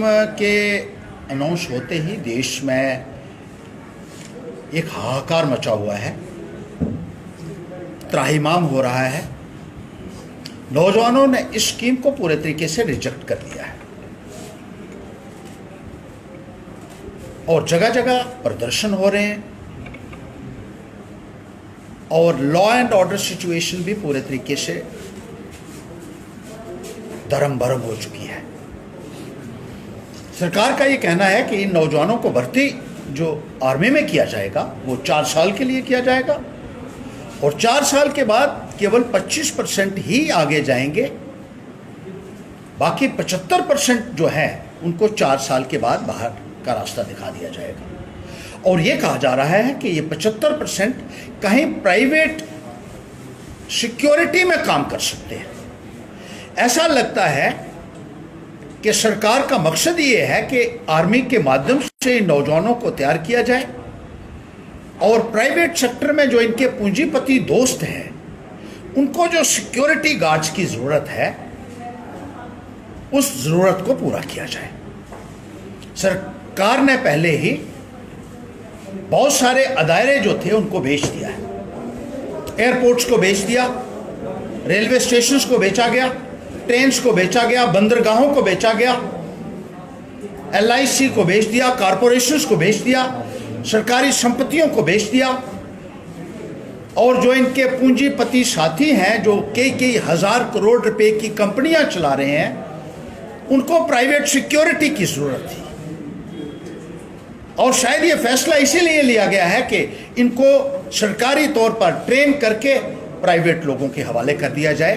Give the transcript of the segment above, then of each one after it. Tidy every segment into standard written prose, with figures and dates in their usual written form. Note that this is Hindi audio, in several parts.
स्कीम के अनाउंस होते ही देश में एक हाहाकार मचा हुआ है, त्राहिमाम हो रहा है। नौजवानों ने इस स्कीम को पूरे तरीके से रिजेक्ट कर दिया है और जगह जगह प्रदर्शन हो रहे हैं और लॉ एंड ऑर्डर सिचुएशन भी पूरे तरीके से दरम बरम हो चुकी है। सरकार का ये कहना है कि इन नौजवानों को भर्ती जो आर्मी में किया जाएगा वो 4 साल के लिए किया जाएगा और 4 साल के बाद केवल 25% ही आगे जाएंगे, बाकी 75% जो है उनको 4 साल के बाद बाहर का रास्ता दिखा दिया जाएगा। और ये कहा जा रहा है कि ये 75% कहीं प्राइवेट सिक्योरिटी में काम कर सकते हैं। ऐसा लगता है कि सरकार का मकसद ये है कि आर्मी के माध्यम से इन नौजवानों को तैयार किया जाए और प्राइवेट सेक्टर में जो इनके पूंजीपति दोस्त हैं उनको जो सिक्योरिटी गार्ड्स की ज़रूरत है उस ज़रूरत को पूरा किया जाए। सरकार ने पहले ही बहुत सारे अदारे जो थे उनको बेच दिया है। एयरपोर्ट्स को बेच दिया, रेलवे स्टेशंस को बेचा गया, ट्रेन्स को बेचा गया, बंदरगाहों को बेचा गया, LIC को बेच दिया, कॉरपोरेशंस को बेच दिया, सरकारी संपत्तियों को बेच दिया और जो इनके पूंजीपति साथी हैं जो कई हजार करोड़ रुपए की कंपनियां चला रहे हैं उनको प्राइवेट सिक्योरिटी की जरूरत थी। और शायद ये फैसला इसीलिए लिया गया है कि इनको सरकारी तौर पर ट्रेन करके प्राइवेट लोगों के हवाले कर दिया जाए,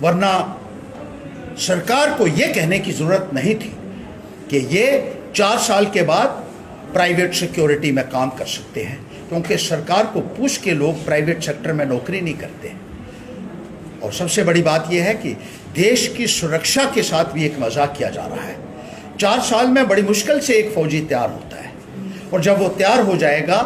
वरना सरकार को ये कहने की ज़रूरत नहीं थी कि ये 4 साल के बाद प्राइवेट सिक्योरिटी में काम कर सकते हैं, क्योंकि सरकार को पूछ के लोग प्राइवेट सेक्टर में नौकरी नहीं करते। और सबसे बड़ी बात यह है कि देश की सुरक्षा के साथ भी एक मजाक किया जा रहा है। 4 साल में बड़ी मुश्किल से एक फौजी तैयार होता है और जब वो तैयार हो जाएगा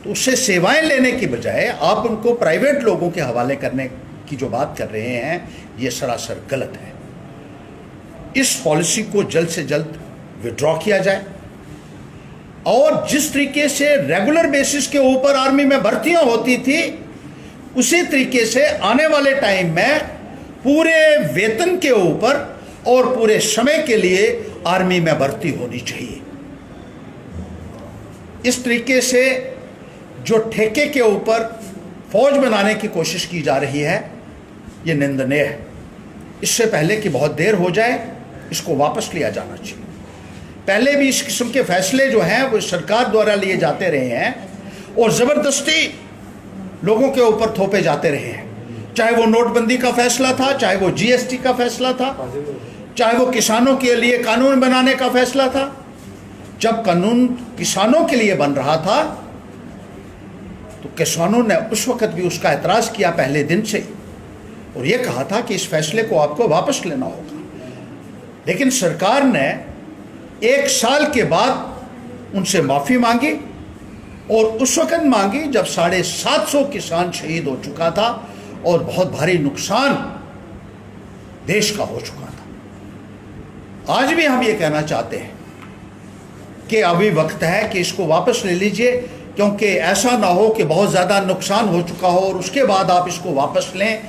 तो उससे सेवाएं लेने की बजाय आप उनको प्राइवेट लोगों के हवाले करने की जो बात कर रहे हैं ये सरासर गलत है। इस पॉलिसी को जल्द से जल्द विड्रॉ किया जाए और जिस तरीके से रेगुलर बेसिस के ऊपर आर्मी में भर्तियां होती थी उसी तरीके से आने वाले टाइम में पूरे वेतन के ऊपर और पूरे समय के लिए आर्मी में भर्ती होनी चाहिए। इस तरीके से जो ठेके के ऊपर फौज बनाने की कोशिश की जा रही है ये निंदनीय है। इससे पहले कि बहुत देर हो जाए इसको वापस लिया जाना चाहिए। पहले भी इस किस्म के फैसले जो हैं वो सरकार द्वारा लिए जाते रहे हैं और ज़बरदस्ती लोगों के ऊपर थोपे जाते रहे हैं, चाहे वो नोटबंदी का फैसला था, चाहे वो GST का फैसला था, चाहे वो किसानों के लिए कानून बनाने का फैसला था। जब कानून किसानों के लिए बन रहा था तो किसानों ने उस वक्त भी उसका एतराज़ किया पहले दिन से और ये कहा था कि इस फैसले को आपको वापस लेना होगा। लेकिन सरकार ने 1 साल के बाद उनसे माफ़ी मांगी और उस वक्त मांगी जब 750 किसान शहीद हो चुका था और बहुत भारी नुकसान देश का हो चुका था। आज भी हम ये कहना चाहते हैं कि अभी वक्त है कि इसको वापस ले लीजिए, क्योंकि ऐसा ना हो कि बहुत ज़्यादा नुकसान हो चुका हो और उसके बाद आप इसको वापस लें।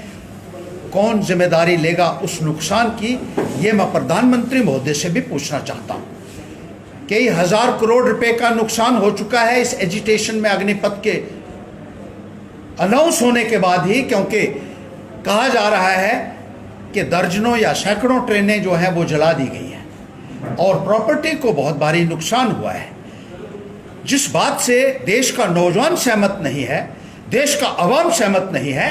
कौन जिम्मेदारी लेगा उस नुकसान की, ये मैं प्रधानमंत्री महोदय से भी पूछना चाहता हूँ। कई हजार करोड़ रुपए का नुकसान हो चुका है इस एजिटेशन में अग्निपथ के अनाउंस होने के बाद ही, क्योंकि कहा जा रहा है कि दर्जनों या सैकड़ों ट्रेनें जो हैं वो जला दी गई हैं और प्रॉपर्टी को बहुत भारी नुकसान हुआ है। जिस बात से देश का नौजवान सहमत नहीं है, देश का अवाम सहमत नहीं है,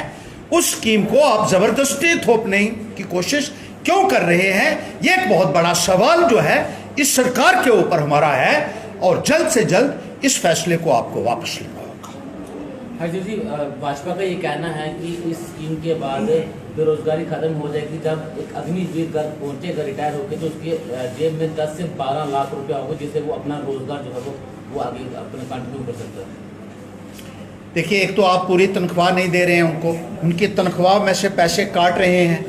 उस स्कीम को आप ज़बरदस्ती थोपने की कोशिश क्यों कर रहे हैं? ये एक बहुत बड़ा सवाल जो है इस सरकार के ऊपर हमारा है और जल्द से जल्द इस फैसले को आपको वापस लेना होगा। हाजी जी, भाजपा का ये कहना है कि इस स्कीम के बाद बेरोजगारी खत्म हो जाएगी। जब एक अग्निवीर घर पहुंचेगा रिटायर होकर तो उसके जेब में 10 से 12 लाख रुपया होगा, जिससे वो अपना रोजगार जो है वो आगे अपने कंटिन्यू कर सकता है। देखिए, एक तो आप पूरी तनख्वाह नहीं दे रहे हैं उनको, उनकी तनख्वाह में से पैसे काट रहे हैं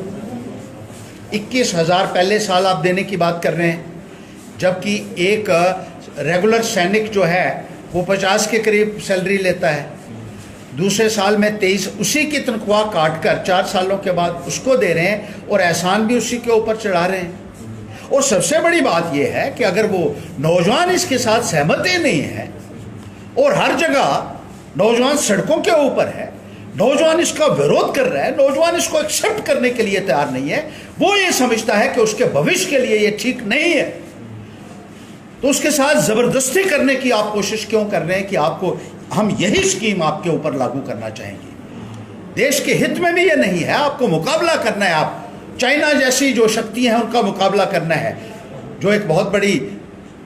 21,000 पहले साल आप देने की बात कर रहे हैं, जबकि एक रेगुलर सैनिक जो है वो 50 के करीब सैलरी लेता है। दूसरे साल में 23 उसी की तनख्वाह काट कर 4 सालों के बाद उसको दे रहे हैं और एहसान भी उसी के ऊपर चढ़ा रहे हैं। और सबसे बड़ी बात यह है कि अगर वो नौजवान इसके साथ सहमत ही नहीं है और हर जगह नौजवान सड़कों के ऊपर है, नौजवान इसका विरोध कर रहा है, नौजवान इसको एक्सेप्ट करने के लिए तैयार नहीं है, वो ये समझता है कि उसके भविष्य के लिए ये ठीक नहीं है, तो उसके साथ जबरदस्ती करने की आप कोशिश क्यों कर रहे हैं कि आपको हम यही स्कीम आपके ऊपर लागू करना चाहेंगे। देश के हित में भी ये नहीं है, आपको मुकाबला करना है, आप चाइना जैसी जो शक्ति हैं उनका मुकाबला करना है, जो एक बहुत बड़ी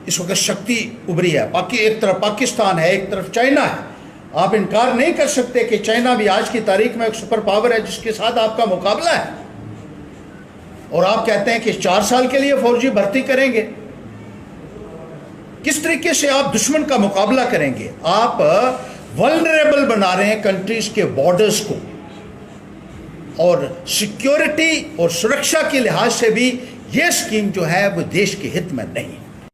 इस वक्त शक्ति उभरी है। एक तरफ पाकिस्तान है, एक तरफ चाइना है। आप इनकार नहीं कर सकते कि चाइना भी आज की तारीख में एक सुपर पावर है जिसके साथ आपका मुकाबला है, और आप कहते हैं कि 4 साल के लिए फौजी भर्ती करेंगे। किस तरीके से आप दुश्मन का मुकाबला करेंगे? आप वल्नरेबल बना रहे हैं कंट्रीज के बॉर्डर्स को, और सिक्योरिटी और सुरक्षा के लिहाज से भी ये स्कीम जो है वो देश के हित में नहीं।